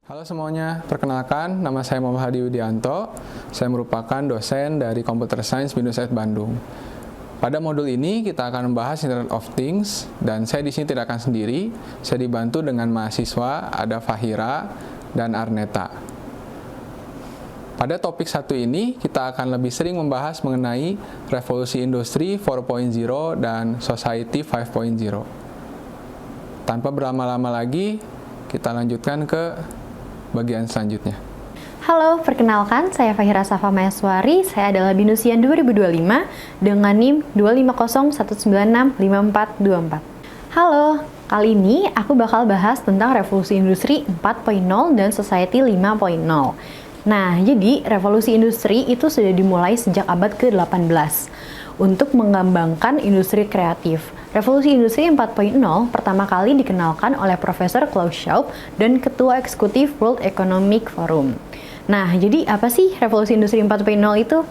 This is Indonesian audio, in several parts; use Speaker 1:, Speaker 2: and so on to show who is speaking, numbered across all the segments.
Speaker 1: Halo semuanya, perkenalkan nama saya Muhammad Hadi Widianto. Saya merupakan dosen dari Computer Science BINUS Bandung. Pada modul ini kita akan membahas Internet of Things dan saya di sini tidak akan sendiri. Saya dibantu dengan mahasiswa, ada Fahira dan Arneta. Pada topik satu ini kita akan lebih sering membahas mengenai revolusi industri 4.0 dan society 5.0. Tanpa berlama-lama lagi, kita lanjutkan ke bagian selanjutnya.
Speaker 2: Halo, perkenalkan saya Fahira Safa Mayaswari. Saya adalah Binusian 2025 dengan NIM 25019654424. Halo, kali ini aku bakal bahas tentang revolusi industri 4.0 dan society 5.0. Nah, jadi revolusi industri itu sudah dimulai sejak abad ke-18 untuk mengembangkan industri kreatif. Revolusi Industri 4.0 pertama kali dikenalkan oleh Profesor Klaus Schwab dan Ketua Eksekutif World Economic Forum. Nah, jadi apa sih Revolusi Industri 4.0 itu?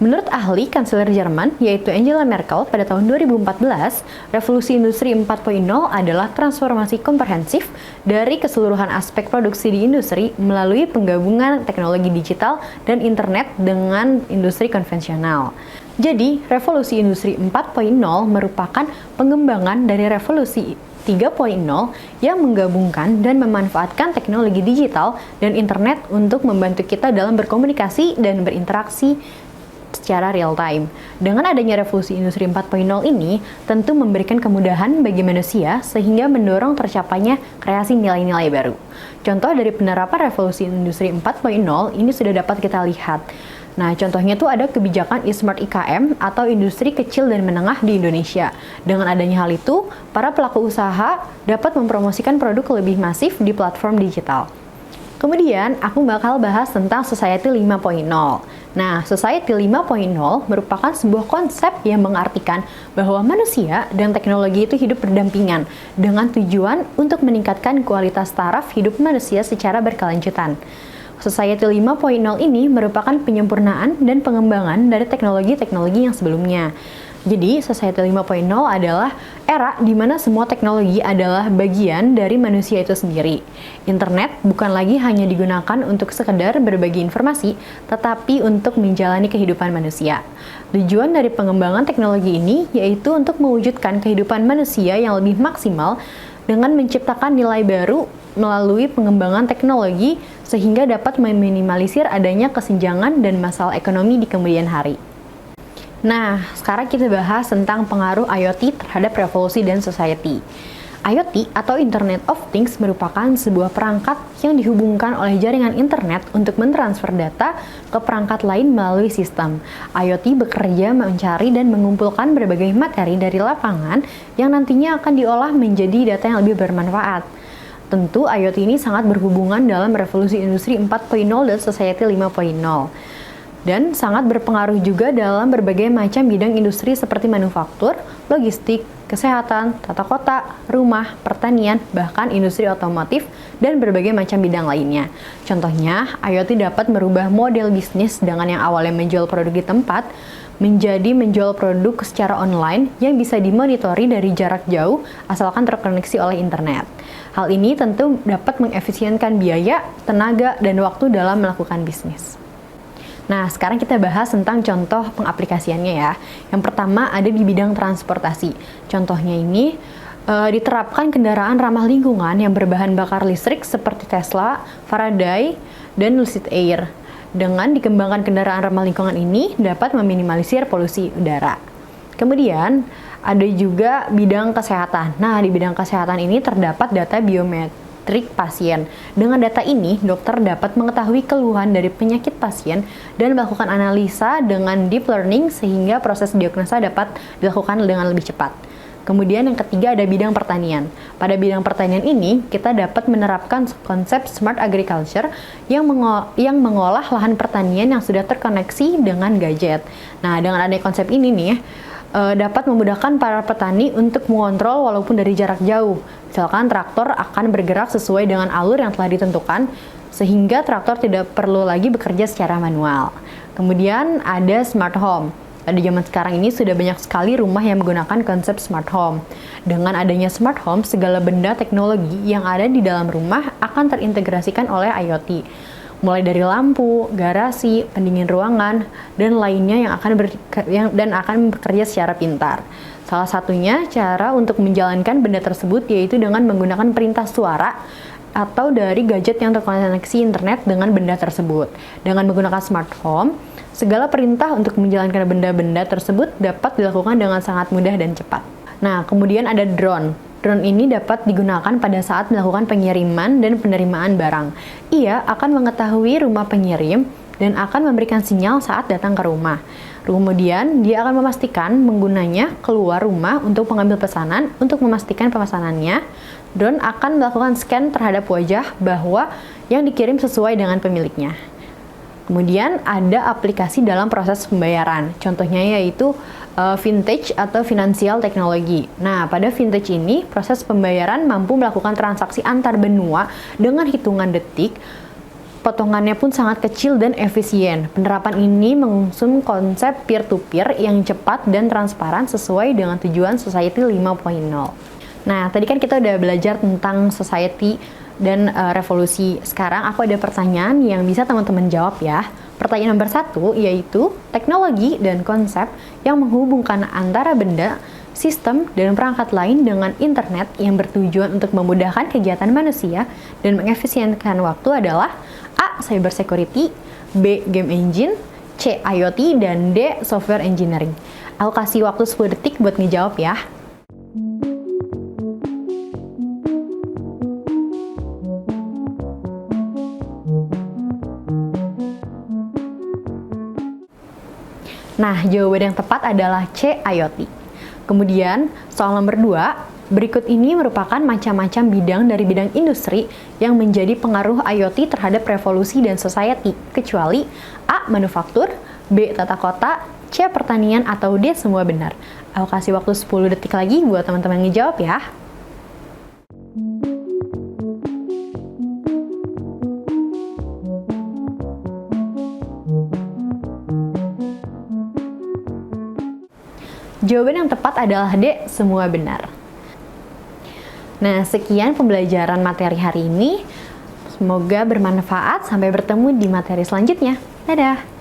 Speaker 2: Menurut ahli Kanselir Jerman, yaitu Angela Merkel pada tahun 2014, Revolusi Industri 4.0 adalah transformasi komprehensif dari keseluruhan aspek produksi di industri melalui penggabungan teknologi digital dan internet dengan industri konvensional. Jadi, revolusi industri 4.0 merupakan pengembangan dari revolusi 3.0 yang menggabungkan dan memanfaatkan teknologi digital dan internet untuk membantu kita dalam berkomunikasi dan berinteraksi secara real time. Dengan adanya revolusi industri 4.0 ini, tentu memberikan kemudahan bagi manusia sehingga mendorong tercapainya kreasi nilai-nilai baru. Contoh dari penerapan revolusi industri 4.0 ini sudah dapat kita lihat. Nah, contohnya tuh ada kebijakan e-smart IKM atau industri kecil dan menengah di Indonesia. Dengan adanya hal itu, para pelaku usaha dapat mempromosikan produk lebih masif di platform digital. Kemudian, aku bakal bahas tentang Society 5.0. Nah, Society 5.0 merupakan sebuah konsep yang mengartikan bahwa manusia dan teknologi itu hidup berdampingan dengan tujuan untuk meningkatkan kualitas taraf hidup manusia secara berkelanjutan. Society 5.0 ini merupakan penyempurnaan dan pengembangan dari teknologi-teknologi yang sebelumnya. Jadi, Society 5.0 adalah era di mana semua teknologi adalah bagian dari manusia itu sendiri. Internet bukan lagi hanya digunakan untuk sekedar berbagi informasi, tetapi untuk menjalani kehidupan manusia. Tujuan dari pengembangan teknologi ini yaitu untuk mewujudkan kehidupan manusia yang lebih maksimal dengan menciptakan nilai baru melalui pengembangan teknologi sehingga dapat meminimalisir adanya kesenjangan dan masalah ekonomi di kemudian hari. Nah, sekarang kita bahas tentang pengaruh IoT terhadap revolusi dan society. IoT atau Internet of Things merupakan sebuah perangkat yang dihubungkan oleh jaringan internet untuk mentransfer data ke perangkat lain melalui sistem. IoT bekerja mencari dan mengumpulkan berbagai materi dari lapangan yang nantinya akan diolah menjadi data yang lebih bermanfaat. Tentu IoT ini sangat berhubungan dalam revolusi industri 4.0 dan society 5.0. Dan sangat berpengaruh juga dalam berbagai macam bidang industri seperti manufaktur, logistik, kesehatan, tata kota, rumah, pertanian, bahkan industri otomotif, dan berbagai macam bidang lainnya. Contohnya, IoT dapat merubah model bisnis dengan yang awalnya menjual produk di tempat, menjadi menjual produk secara online yang bisa dimonitori dari jarak jauh asalkan terkoneksi oleh internet. Hal ini tentu dapat mengefisienkan biaya, tenaga, dan waktu dalam melakukan bisnis. Nah, sekarang kita bahas tentang contoh pengaplikasiannya ya. Yang pertama ada di bidang transportasi. Contohnya ini diterapkan kendaraan ramah lingkungan yang berbahan bakar listrik seperti Tesla, Faraday, dan Lucid Air. Dengan dikembangkan kendaraan ramah lingkungan ini dapat meminimalisir polusi udara. Kemudian ada juga bidang kesehatan. Nah, di bidang kesehatan ini terdapat data biometrik pasien. Dengan data ini, dokter dapat mengetahui keluhan dari penyakit pasien dan melakukan analisa dengan deep learning sehingga proses diagnosa dapat dilakukan dengan lebih cepat. Kemudian yang ketiga ada bidang pertanian. Pada bidang pertanian ini, kita dapat menerapkan konsep smart agriculture yang mengolah lahan pertanian yang sudah terkoneksi dengan gadget. Nah, dengan adanya konsep ini nih, dapat memudahkan para petani untuk mengontrol walaupun dari jarak jauh. Misalkan traktor akan bergerak sesuai dengan alur yang telah ditentukan, sehingga traktor tidak perlu lagi bekerja secara manual. Kemudian ada smart home. Pada zaman sekarang ini sudah banyak sekali rumah yang menggunakan konsep smart home. Dengan adanya smart home, segala benda teknologi yang ada di dalam rumah akan terintegrasikan oleh IoT. Mulai dari lampu, garasi, pendingin ruangan, dan lainnya yang akan bekerja secara pintar. Salah satunya cara untuk menjalankan benda tersebut yaitu dengan menggunakan perintah suara atau dari gadget yang terkoneksi internet dengan benda tersebut. Dengan menggunakan smart home, segala perintah untuk menjalankan benda-benda tersebut dapat dilakukan dengan sangat mudah dan cepat. Nah, kemudian ada drone. Drone ini dapat digunakan pada saat melakukan pengiriman dan penerimaan barang. Ia akan mengetahui rumah pengirim dan akan memberikan sinyal saat datang ke rumah. Kemudian, dia akan memastikan menggunanya keluar rumah untuk mengambil pesanan. Untuk memastikan pemesanannya, drone akan melakukan scan terhadap wajah bahwa yang dikirim sesuai dengan pemiliknya. Kemudian ada aplikasi dalam proses pembayaran. Contohnya yaitu Vintage atau Financial Technology. Nah, pada Vintage ini, proses pembayaran mampu melakukan transaksi antar benua dengan hitungan detik. Potongannya pun sangat kecil dan efisien. Penerapan ini mengusung konsep peer-to-peer yang cepat dan transparan sesuai dengan tujuan Society 5.0. Nah, tadi kan kita udah belajar tentang society dan revolusi. Sekarang aku ada pertanyaan yang bisa teman-teman jawab ya. Pertanyaan nomor 1 yaitu teknologi dan konsep yang menghubungkan antara benda, sistem, dan perangkat lain dengan internet yang bertujuan untuk memudahkan kegiatan manusia dan mengefisienkan waktu adalah A. Cyber security, B. Game engine, C. IoT, dan D. Software engineering. Aku kasih waktu 10 detik buat ngejawab ya. Nah, jawaban yang tepat adalah C. IoT. Kemudian, soal nomor 2, berikut ini merupakan macam-macam bidang dari bidang industri yang menjadi pengaruh IoT terhadap revolusi dan society, kecuali A. manufaktur, B. tata kota, C. pertanian, atau D. semua benar. Aku kasih waktu 10 detik lagi buat teman-teman ngejawab ya. Jawaban yang tepat adalah D. semua benar. Nah, sekian pembelajaran materi hari ini. Semoga bermanfaat. Sampai bertemu di materi selanjutnya. Dadah!